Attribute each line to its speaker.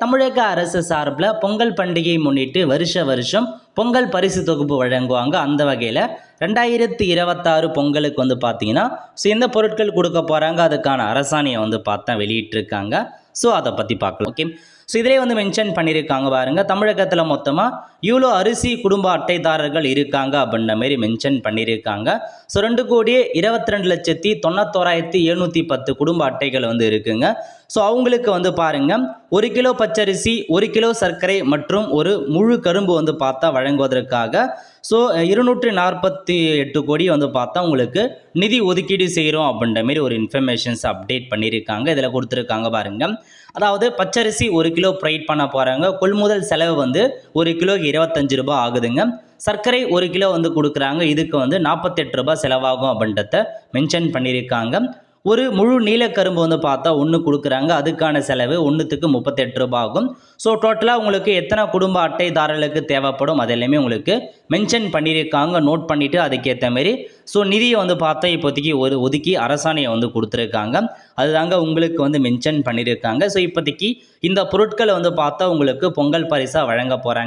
Speaker 1: தமிழக அரசு சார்பில் பொங்கல் பண்டிகையை முன்னிட்டு வருஷம் பொங்கல் பரிசு தொகுப்பு வழங்குவாங்க. அந்த வகையில் 2026 பொங்கலுக்கு வந்து பார்த்தீங்கன்னா எந்த பொருட்கள் கொடுக்க போகிறாங்க, அதுக்கான அரசாணையை வந்து பார்த்தா வெளியிட்டிருக்காங்க. ஸோ அதை பற்றி பார்க்கலாம். ஓகே, ஸோ இதிலே வந்து மென்ஷன் பண்ணியிருக்காங்க பாருங்கள். தமிழகத்தில் மொத்தமாக இவ்வளோ அரிசி குடும்ப அட்டைதாரர்கள் இருக்காங்க அப்படின்ற மாரி மென்ஷன் பண்ணியிருக்காங்க. ஸோ 2,22,91,710 குடும்ப அட்டைகள் வந்து இருக்குங்க. ஸோ அவங்களுக்கு வந்து பாருங்கள் 1 கிலோ பச்சரிசி, 1 கிலோ சர்க்கரை மற்றும் ஒரு முழு கரும்பு வந்து பார்த்தா வழங்குவதற்காக ஸோ 248 கோடி வந்து பார்த்தா உங்களுக்கு நிதி ஒதுக்கீடு செய்கிறோம் அப்படின்ற மாரி ஒரு இன்ஃபர்மேஷன்ஸ் அப்டேட் பண்ணியிருக்காங்க. இதில் கொடுத்துருக்காங்க பாருங்கள். அதாவது பச்சரிசி 1 கிலோ ப்ரைட் பண்ண போகிறாங்க. கொள்முதல் செலவு வந்து 1 கிலோக்கு 25 ரூபாய் ஆகுதுங்க. சர்க்கரை 1 கிலோ வந்து கொடுக்குறாங்க. இதுக்கு வந்து 48 ரூபாய் செலவாகும் அப்படின்றத மென்ஷன் பண்ணியிருக்காங்க. ஒரு முழு நீலக்கரும்பு வந்து பார்த்தா 1 கொடுக்குறாங்க. அதுக்கான செலவு 1க்கு 38 ரூபாய் ஆகும். ஸோ டோட்டலாக உங்களுக்கு எத்தனை குடும்ப அட்டைதாரர்களுக்கு தேவைப்படும் அது எல்லாமே உங்களுக்கு மென்ஷன் பண்ணியிருக்காங்க. நோட் பண்ணிவிட்டு அதுக்கேற்ற மாரி ஸோ நிதியை வந்து பார்த்தா இப்போதைக்கு ஒதுக்கி அரசாணையை வந்து கொடுத்துருக்காங்க. அதுதாங்க உங்களுக்கு வந்து மென்ஷன் பண்ணியிருக்காங்க. ஸோ இப்போதைக்கு இந்த பொருட்களை வந்து பார்த்தா உங்களுக்கு பொங்கல் பரிசாக வழங்க போகிறாங்க.